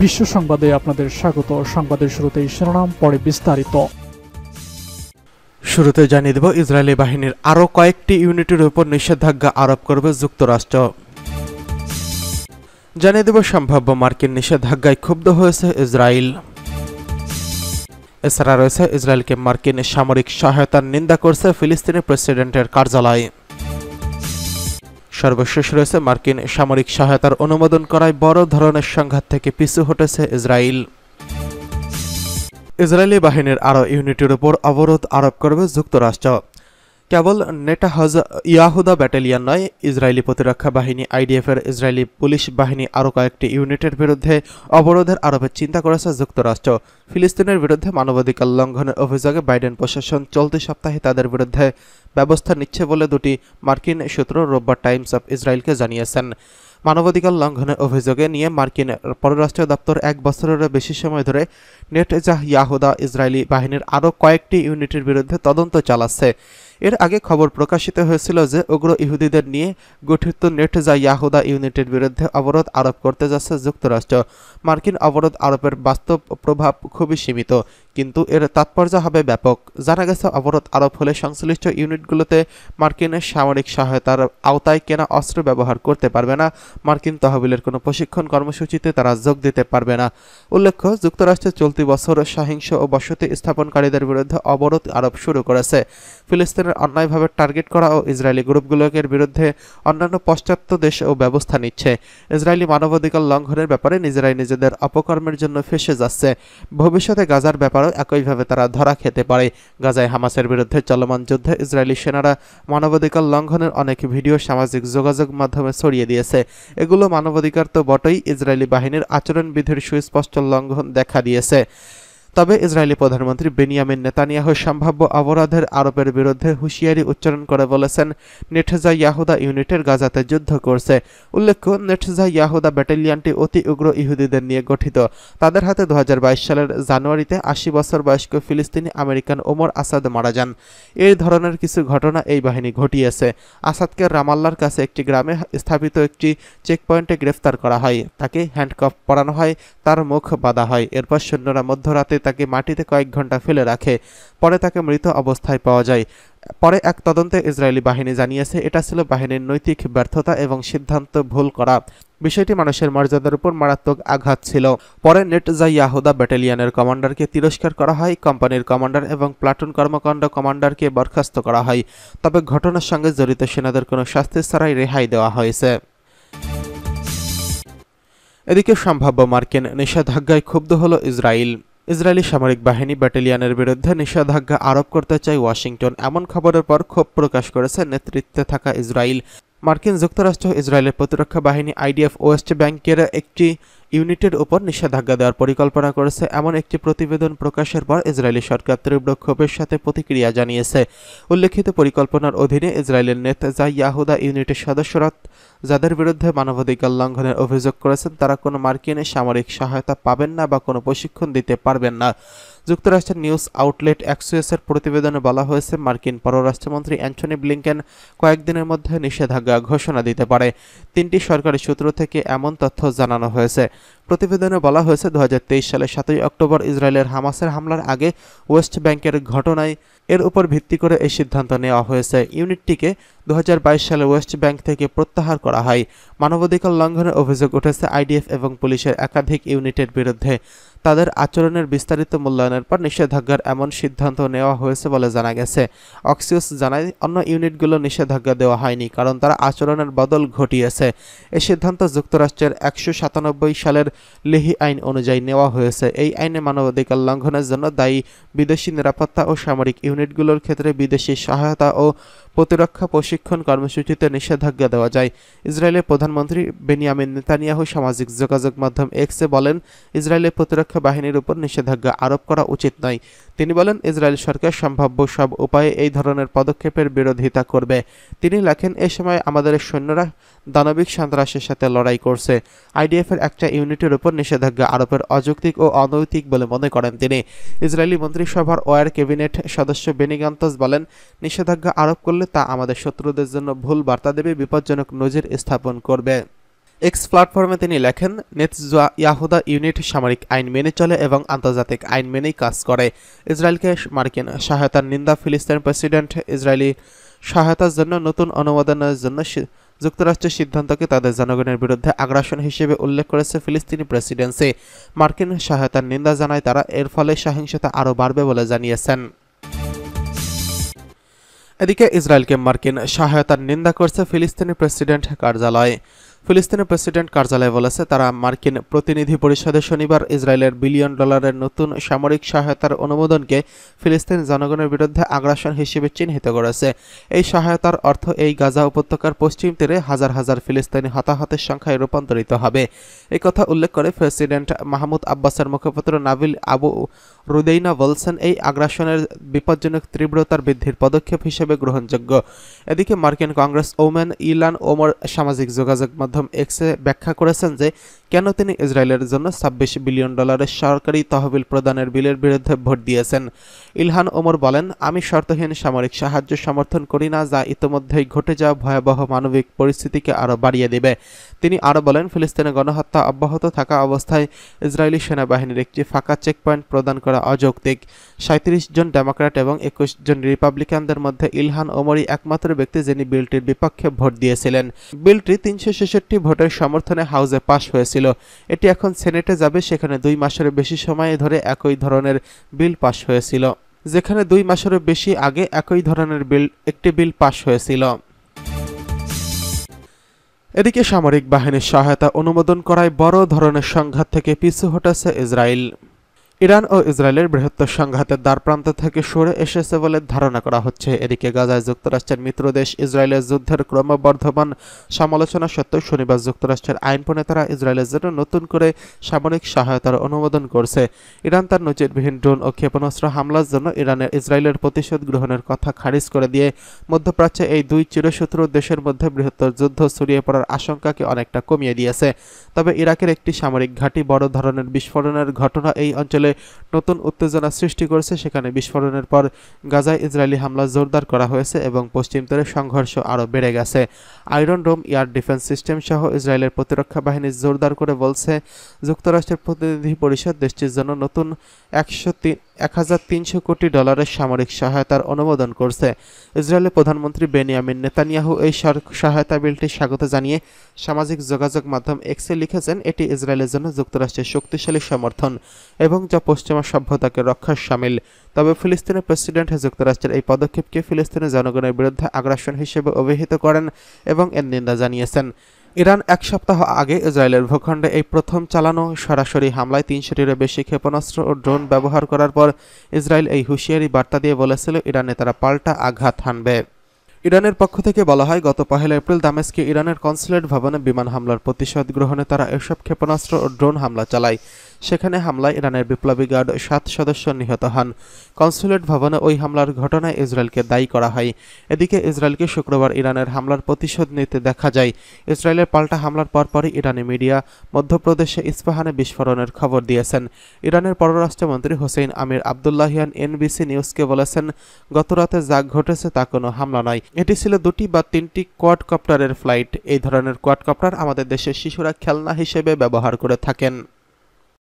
বিশ্ব সংবাদে আপনাদের স্বাগত। সংবাদের শুরুতেই শিরোনাম, পরে বিস্তারিত। শুরুতে জানিয়ে দেব, ইসরায়েলি বাহিনীর আরও কয়েকটি ইউনিটের উপর নিষেধাজ্ঞা আরোপ করবে যুক্তরাষ্ট্র। জানিয়ে দেব, সম্ভাব্য মার্কিন নিষেধাজ্ঞায় ক্ষুব্ধ হয়েছে ইসরায়েল। এছাড়া রয়েছে, ইসরায়েলকে মার্কিন সামরিক সহায়তার নিন্দা করছে ফিলিস্তিনি প্রেসিডেন্টের কার্যালয়। সর্বশেষ রয়েছে, মার্কিন সামরিক সহায়তার অনুমোদন করায় বড় ধরনের সংঘাত থেকে পিছু হটেছে ইসরায়েল। ইসরায়েলি বাহিনীর আরও ইউনিটের উপর অবরোধ আরোপ করবে যুক্তরাষ্ট্র। কেবল ইয়াহুদা ব্যাটালিয়ন নয়, ইসরায়েলি প্রতিরক্ষা বাহিনী আইডিএফের ইসরায়েলি পুলিশ বাহিনী আরও কয়েকটি ইউনিটের বিরুদ্ধে অবরোধের আরোপের চিন্তা করেছে যুক্তরাষ্ট্র। ফিলিস্তিনের বিরুদ্ধে মানবাধিকার লঙ্ঘনের অভিযোগে বাইডেন প্রশাসন চলতি সপ্তাহে তাদের বিরুদ্ধে ব্যবস্থা নিচ্ছে বলে দুটি মার্কিন সূত্র রোববার টাইমস অফ ইসরায়েলকে জানিয়েছেন। মানবাধিকার লঙ্ঘনের অভিযোগে নিয়ে মার্কিন পররাষ্ট্র দপ্তর 1 বছরেরও বেশি সময় ধরে নেতানিয়াহুর ইসরায়েলি বাহিনীর আরও কয়েকটি ইউনিটের বিরুদ্ধে তদন্ত চালাচ্ছে। এর আগে খবর প্রকাশিত হয়েছিল যে উগ্র ইহুদিদের নিয়ে গঠিত নেতানিয়াহুর ইউনিটের বিরুদ্ধে অবরোধ আরোপ করতে যাচ্ছে যুক্তরাষ্ট্র। মার্কিন অবরোধ আরোপের বাস্তব প্রভাব খুবই সীমিত, কিন্তু এর তাৎপর্য হবে ব্যাপক। জানা গেছে, অবরোধ আরোপ হলে সংশ্লিষ্ট ইউনিটগুলোতে মার্কিন সামরিক সহায়তার আওতায় কেনা অস্ত্র ব্যবহার করতে পারবে না, মার্কিন তহবিলের কোনো প্রশিক্ষণ কর্মসূচিতে তারা যোগ দিতে পারবে না। উল্লেখ্য, যুক্তরাষ্ট্র চলতি বছর সহিংস ও বসতি স্থাপনকারীদের বিরুদ্ধে অবরোধ আরোপ শুরু করেছে। ফিলিস্তিনের অন্যায়ভাবে টার্গেট করা ও ইসরায়েলি গ্রুপগুলোর বিরুদ্ধে অন্যান্য পাশ্চাত্য দেশও ব্যবস্থা নিচ্ছে। ইসরায়েলি মানবাধিকার লঙ্ঘনের ব্যাপারে নিজেরাই নিজেদের অপকর্মের জন্য ফেঁসে যাচ্ছে। ভবিষ্যতে গাজার ব্যাপারেও একইভাবে তারা ধরা খেতে পারে। গাজায় হামাসের বিরুদ্ধে চলমান যুদ্ধে ইসরায়েলি সেনারা মানবাধিকার লঙ্ঘনের অনেক ভিডিও সামাজিক যোগাযোগ মাধ্যমে ছড়িয়ে দিয়েছে। এগুলো মানবাধিকার তো বটেই, ইসরায়েলি বাহিনীর আচরণবিধির সুস্পষ্ট লঙ্ঘন দেখা দিয়েছে। তবে ইসরায়েলি প্রধানমন্ত্রী বেনিয়ামিন নেতানিয়াহু সম্ভাব্য অবরোধের আরোপের বিরুদ্ধে হুঁশিয়ারি উচ্চারণ করে বলেছেন, নেতানিয়াহুর ইউনিটের গাজাতে যুদ্ধ করছে। উল্লেখ্য, নেতানিয়াহুর ব্যাটালিয়নটি অতি উগ্র ইহুদিদের নিয়ে গঠিত। তাদের হাতে 2022 সালের জানুয়ারিতে 80 বছর বয়স্ক ফিলিস্তিনি আমেরিকান ওমর আসাদ মারা যান। এই ধরনের কিছু ঘটনা এই বাহিনী ঘটিয়েছে। আসাদকে রামাল্লার কাছে একটি গ্রামে স্থাপিত একটি চেকপয়েন্টে গ্রেফতার করা হয়। তাকে হ্যান্ডকাফ পরানো হয়, তার মুখ বাঁধা হয়। এরপর সৈন্যরা মধ্যরাতে তাকে মাটিতে কয়েক ঘন্টা ফেলে রাখে। পরে তাকে মৃত অবস্থায় পাওয়া যায়। পরে এক তদন্তে ইসরায়েলি বাহিনী জানিয়েছে, এটা ছিল বাহিনীর নৈতিক ব্যর্থতা এবং সিদ্ধান্ত ভুল করা। বিষয়টি মানুষের মর্যাদার উপর মারাত্মক আঘাত ছিল। পরে নেতানিয়াহুর ব্যাটালিয়নের কমান্ডারকে তিরস্কার করা হয়, কোম্পানির কমান্ডার এবং প্লাটুন কর্মকাণ্ড কমান্ডারকে বরখাস্ত করা হয়। তবে ঘটনার সঙ্গে জড়িত সেনাদের কোনো শাস্তি ছাড়াই রেহাই দেওয়া হয়েছে। এদিকে সম্ভাব্য মার্কিন নিষেধাজ্ঞায় ক্ষুব্ধ হল ইসরায়েল। ইসরায়েলি সামরিক বাহিনী ব্যাটালিয়নের বিরুদ্ধে নিষেধাজ্ঞা আরোপ করতে চায় ওয়াশিংটন, এমন খবরের পর ক্ষোভ প্রকাশ করেছে নেতৃত্বে থাকা ইসরায়েল। মার্কিন যুক্তরাষ্ট্র ইসরায়েলের প্রতিরক্ষা বাহিনী আইডিএফ ওয়েস্ট ব্যাংকের একটি ইউনিটের উপর নিষেধাজ্ঞা দেওয়ার পরিকল্পনা করেছে, এমন একটি প্রতিবেদন প্রকাশের পর ইসরায়েলি সরকার তীব্র ক্ষোভের সাথে প্রতিক্রিয়া জানিয়েছে। উল্লেখিত পরিকল্পনার অধীনে ইসরায়েলের নেতানিয়াহুর ইউনিটের সদস্যরা যাদের বিরুদ্ধে মানবাধিকার লঙ্ঘনের অভিযোগ করেছেন, তারা কোনো মার্কিন সামরিক সহায়তা পাবেন না বা কোনো প্রশিক্ষণ দিতে পারবেন না। যুক্তরাষ্ট্রের নিউজ আউটলেট অ্যাক্সিওসের প্রতিবেদনে বলা হয়েছে, মার্কিন পররাষ্ট্রমন্ত্রী অ্যান্টনি ব্লিংকেন কয়েকদিনের মধ্যে নিষেধাজ্ঞা ঘোষণা দিতে পারে। 3টি সরকারি সূত্র থেকে এমন তথ্য জানানো হয়েছে। প্রতিবেদনে বলা হয়েছে, 2023 সালের 7 অক্টোবর ইসরায়েলের হামাসের হামলার আগে ওয়েস্ট ব্যাংকের ঘটনায় এর উপর ভিত্তি করে এই সিদ্ধান্ত নেওয়া হয়েছে। ইউনিটটিকে 2022 সালে ওয়েস্ট ব্যাংক থেকে প্রত্যাহার করা হয়। মানবাধিকার লঙ্ঘনের অভিযোগ উঠেছে আইডিএফ এবং পুলিশের একাধিক ইউনিটের বিরুদ্ধে। তাদের আচরণের বিস্তারিত মূল্যায়নের পর নিষেধাজ্ঞার এমন সিদ্ধান্ত নেওয়া হয়েছে বলে জানা গেছে। অক্সিওস জানায়, অন্য ইউনিটগুলো নিষেধাজ্ঞা দেওয়া হয়নি, কারণ তারা আচরণের বদল ঘটিয়েছে। এই সিদ্ধান্ত যুক্তরাষ্ট্রের 197 সালের লেহি আইন অনুযায়ী নেওয়া হয়েছে। এই আইনে মানবাধিকার লঙ্ঘনের জন্য দায়ী বিদেশি নিরাপত্তা ও সামরিক ইউনিটগুলোর ক্ষেত্রে বিদেশি সহায়তা ও প্রতিরক্ষা প্রশিক্ষণ কর্মসূচিতে নিষেধাজ্ঞা দেওয়া যায়। ইসরায়েলের প্রধানমন্ত্রী বেনিয়ামিন নেতানিয়াহু সামাজিক যোগাযোগ মাধ্যম এক্সে বলেন, ইসরায়েলের প্রতিরক্ষা বাহিনীর উপর নিষেধাজ্ঞা আরোপ করা উচিত নয়। তিনি বলেন, ইসরায়েল সরকার সম্ভাব্য সব উপায়ে এই ধরনের পদক্ষেপের বিরোধিতা করবে। তিনি লেখেন, এ সময় আমাদের সৈন্যরা দানবিক সন্ত্রাসের সাথে লড়াই করছে। আইডিএফের একটা ইউনিটের উপর নিষেধাজ্ঞা আরোপের অযৌক্তিক ও অনৈতিক বলে মনে করেন তিনি। ইসরায়েলি মন্ত্রিসভার ওয়ার ক্যাবিনেট সদস্য বেনি গান্তজ বলেন, নিষেধাজ্ঞা আরোপ করলে তা আমাদের শত্রুদের জন্য ভুল বার্তা দেবে, বিপজ্জনক নজির স্থাপন করবে। এক্স প্ল্যাটফর্মে তিনি লেখেন, নেতানিয়াহুর ইউনিট সামরিক আইন মেনে চলে এবং আন্তর্জাতিক আইন মেনেই কাজ করে। ইসরায়েলকে মার্কিন সহায়তার নিন্দা। ফিলিস্তিন প্রেসিডেন্ট ইসরায়েলি সহায়তার জন্য নতুন অনুমোদনের জন্য যুক্তরাষ্ট্রের সিদ্ধান্তকে তাদের জনগণের বিরুদ্ধে আগ্রাসন হিসেবে উল্লেখ করেছে ফিলিস্তিনি প্রেসিডেন্সি। মার্কিন সহায়তার নিন্দা জানায় তারা, এর ফলে সহিংসতা আরও বাড়বে বলে জানিয়েছেন। এদিকে ইসরায়েলকে মার্কিন সহায়তার নিন্দা করছে ফিলিস্তিনি প্রেসিডেন্ট কার্যালয়। ফিলিস্তিনি প্রেসিডেন্ট কার্যালয় বলেছে, তারা মার্কিন প্রতিনিধি পরিষদে শনিবার ইসরায়েলের $1 বিলিয়ন নতুন সামরিক সহায়তার অনুমোদনকে ফিলিস্তিনি জনগণের বিরুদ্ধে আগ্রাসন হিসেবে চিহ্নিত করেছে। এই সহায়তার অর্থ এই গাজা উপত্যকার পশ্চিম তীরে হাজার হাজার ফিলিস্তিনি হতাহতের সংখ্যায় রূপান্তরিত হবে। এই কথা উল্লেখ করে প্রেসিডেন্ট মাহমুদ আব্বাসের মুখপাত্র নাবিল আবু রুদেইনা বলছেন, এই আগ্রাসনের বিপজ্জনক তীব্রতার বৃদ্ধির পদক্ষেপ হিসেবে গ্রহণযোগ্য। এদিকে মার্কিন কংগ্রেসওম্যান ইলহান ওমর সামাজিক যোগাযোগ মাধ্যম এক্সে ব্যাখ্যা করেছেন যে কেন তিনি ইসরায়েলের জন্য $26 বিলিয়ন সরকারি তহবিল প্রদানের বিলের বিরুদ্ধে ভোট দিয়েছেন। ইলহান ওমর বলেন, আমি শর্তহীন সামরিক সাহায্য সমর্থন করি না, যা ইতোমধ্যেই ঘটে যাওয়া ভয়াবহ মানবিক পরিস্থিতিকে আরও বাড়িয়ে দেবে। তিনি আরও বলেন, ফিলিস্তিনে গণহত্যা অব্যাহত থাকা অবস্থায় ইসরায়েলি সেনাবাহিনীর একটি ফাঁকা চেকপয়েন্ট প্রদান করা অযৌক্তিক। 37 জন ডেমোক্র্যাট এবং 21 জন রিপাবলিকানদের মধ্যে ইলহান ওমরই একমাত্র ব্যক্তি যিনি বিলটির বিপক্ষে ভোট দিয়েছিলেন। বিলটি 366 ভোটের সমর্থনে হাউসে পাশ হয়েছিল। এটি এখন সেনেটে যাবে, সেখানে 2 মাসের বেশি সময় ধরে একই ধরনের বিল পাশ হয়েছিল, যেখানে 2 মাসেরও বেশি আগে একই ধরনের একটি বিল পাশ হয়েছিল। এদিকে সামরিক বাহিনীর সহায়তা অনুমোদন করায় বড় ধরনের সংঘাত থেকে পিছু হটেছে ইসরায়েল। ইরান ও ইসরায়েলের বৃহত্তর সংঘাতের দ্বারপ্রান্ত থেকে সরে এসেছে বলে ধারণা করা হচ্ছে। এদিকে গাজায় যুক্তরাষ্ট্রের মিত্রদেশ ইসরায়েলের যুদ্ধের ক্রমবর্ধমান সমালোচনা সত্ত্বেও শনিবার যুক্তরাষ্ট্রের আইন প্রণেতারা ইসরায়েলের জন্য নতুন করে সামরিক সহায়তার অনুমোদন করছে। ইরান তার নজিরবিহীন ড্রোন ও ক্ষেপণাস্ত্র হামলার জন্য ইসরায়েলের প্রতিশোধ গ্রহণের কথা খারিজ করে দিয়ে মধ্যপ্রাচ্যে এই দুই চিরশত্রু দেশের মধ্যে বৃহত্তর যুদ্ধ ছড়িয়ে পড়ার আশঙ্কাকে অনেকটা কমিয়ে দিয়েছে। তবে ইরাকের একটি সামরিক ঘাঁটি বড় ধরনের বিস্ফোরণের ঘটনা এই অঞ্চলে নতুন উত্তেজনা সৃষ্টি করেছে। সেখানে বিস্ফোরণের পর গাজায় ইসরায়েলি হামলা জোরদার করা হয়েছে এবং পশ্চিম তীরে সংঘর্ষ আরও বেড়ে গেছে। আয়রন ডোম এয়ার ডিফেন্স সিস্টেম সহ ইসরায়েলের প্রতিরক্ষা বাহিনী জোরদার করে বলছে, যুক্তরাষ্ট্রের প্রতিনিধি পরিষদ দেশটির জন্য নতুন $1,300 কোটি সামরিক সহায়তার অনুমোদন করছে। ইসরায়েলের প্রধানমন্ত্রী বেনিয়ামিন নেতানিয়াহু এই সহায়তা বিলটি স্বাগত জানিয়ে সামাজিক যোগাযোগ মাধ্যম এক্সে লিখেছেন, এটি ইসরায়েলের জন্য যুক্তরাষ্ট্রের শক্তিশালী সমর্থন এবং যা পশ্চিমা সভ্যতাকে রক্ষার শামিল। তবে ফিলিস্তিনের প্রেসিডেন্ট যুক্তরাষ্ট্রের এই পদক্ষেপকে ফিলিস্তিনের জনগণের বিরুদ্ধে আগ্রাসন হিসেবে অভিহিত করেন এবং এর নিন্দা জানিয়েছেন। ইরান 1 সপ্তাহ আগে ইসরায়েলের ভূখণ্ডে এই প্রথম চালানো সরাসরি হামলায় 300টিরও বেশি ক্ষেপণাস্ত্র ও ড্রোন ব্যবহার করার পর ইসরায়েল এই হুঁশিয়ারি বার্তা দিয়ে বলেছিল, ইরানে তারা পাল্টা আঘাত হানবে। ইরানের পক্ষ থেকে বলা হয়, গত 1 এপ্রিল দামেস্কে ইরানের কনসুলেট ভবনে বিমান হামলার প্রতিশোধ গ্রহণে তারা এসব ক্ষেপণাস্ত্র ও ড্রোন হামলা চালায়। সেখানে হামলায় ইরানের বিপ্লবী গার্ড 7 সদস্য নিহত হন। কনসুলেট ভবনে ওই হামলার ঘটনায় ইসরায়েলকে দায়ী করা হয়। এদিকে ইসরায়েলকে শুক্রবার ইরানের হামলার প্রতিশোধ নিতে দেখা যায়। ইসরায়েলের পাল্টা হামলার পরপরই ইরানি মিডিয়া মধ্যপ্রদেশে ইস্পাহানে বিস্ফোরণের খবর দিয়েছেন। ইরানের পররাষ্ট্রমন্ত্রী হোসেইন আমির আবদুল্লাহিয়ান NBC নিউজকে বলেছেন, গতরাতে যা ঘটেছে তা কোনো হামলা নয়, এটি ছিল 2টি বা 3টি কোয়াডকপ্টারের ফ্লাইট। এই ধরনের কোয়াডকপ্টার আমাদের দেশের শিশুরা খেলনা হিসেবে ব্যবহার করে থাকেন।